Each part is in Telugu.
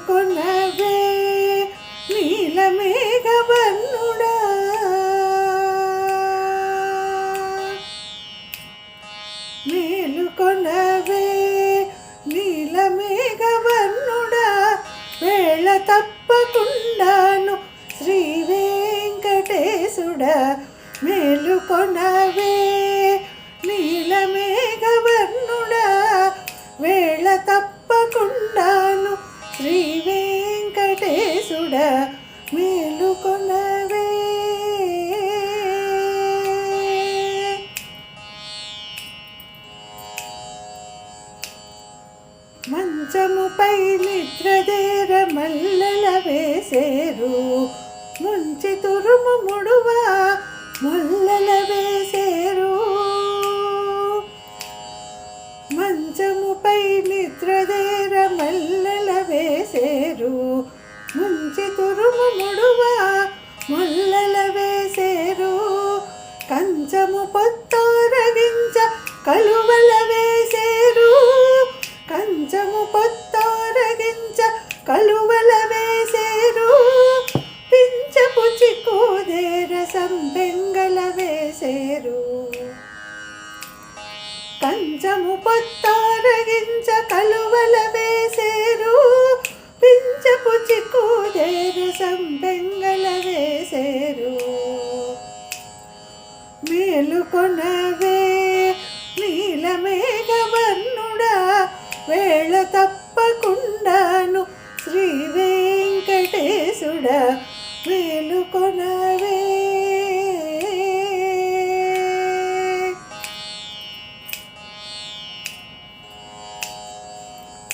మేలుకొనవే నీలమేఘవర్ణుడా మేలుకొనవే నీలమేఘవర్ణుడా వేళ తప్పకుండాను శ్రీ వెంకటేశుడా మేలుకొనవే నీలమేఘవర్ణుడా వేళ తప్పకుండాను శ్రీ వెంకటేశుడా మేలుకొనవే మంచముపై నిద్రదేర మల్లెల వేసేరు ముంచి తురుము ముడువా మల్లెల వేసేరు మంచముపై నిద్రదేర మల్లెల వేసేరు ముంచి తురుము ముడువా మల్లెల వేసేరు కంచము పొత్తోరగించ కలువల వేసేరు కంచము పొత్తోరగించ కలువల వేసేరు పించపు చిక్కుదేర సంపెంగల వేసేరు కంచము పొత్తోరగించ కలువల వేసేరు పించపు చిక్కుదేర సంపెంగల వేసేరు మేలుకొనవే నీలమేఘవర్ణుడా వేళ తప్పకుండాను శ్రీ వెంకటేశుడా మేలుకొనవే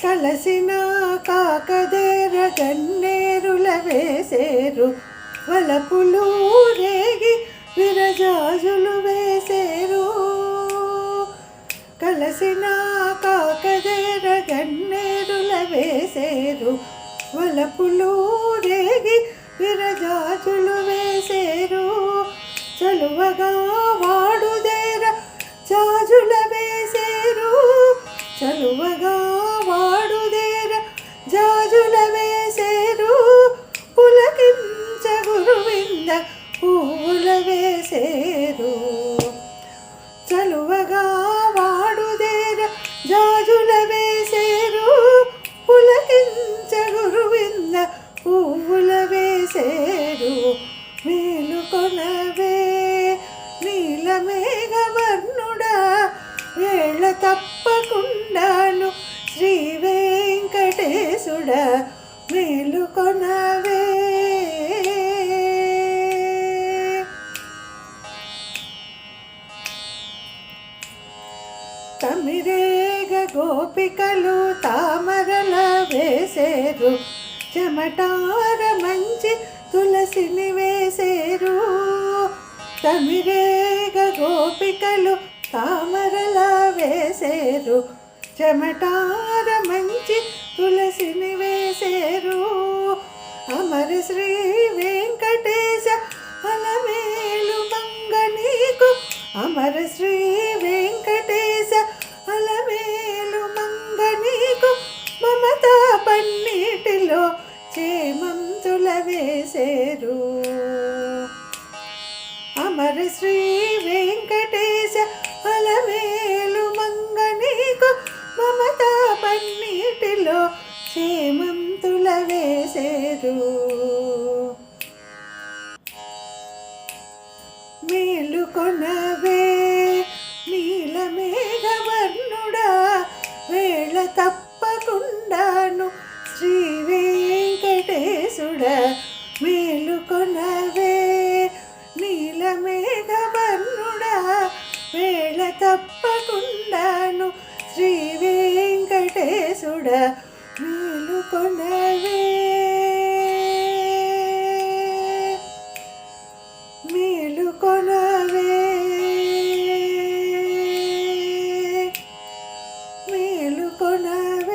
కలసిన కాకదేర గన్నేరుల వేసేరు వలపులు రేగి విరజాజులు వేసేరు కలసిన కాకదేర గన్నేరుల వేసేరు వలపులు రేగి విరజాజులు వేసేరు చలువగా వాడుదేర జాజుల వేసేరు చలువగా వాడుదేర జాజుల వేసేరు పులకించ గురువింద పువ్వుల వేసేరు చలువగా వాడుదేర జాజుల వేసేరు పులకించ గురువింద పువ్వుల వేసేరు మేలుకొనవే నీలమేఘవర్ణుడా వేళ తప్పకుండాను శ్రీ వెంకటేశుడా మేలుకొనవే తమిరేగ గోపికలు తామరల వేసేరు చెమటార మంచి తులసిని వేసేరు తమిరేగ గోపికలు తామరల వేసేరు చెమటార మంచి తులసిని వేసేరు అమర శ్రీ వెంకటేశ అలమేలు మంగ నీకు అమర శ్రీ వెంకటేశ అలమేలు మంగ నీకు మమతా పన్నీటిలో చేమంతుల వేసేరు అమర శ్రీ వెంకటేశ అలమేలు మంగ నీకు మమతా పన్నీటిలో చేమంతుల వేసేరు మేలుకొనవే నీలమేఘవర్ణుడా వేళ తప్పకుండాను శ్రీ వెంకటేశుడా మేలుకొనవే నీలమేఘవర్ణుడా వేళ తప్పకుండాను శ్రీ వెంకటేశుడా మేలుకొనవే మేలుకొనవే మేలుకొనవే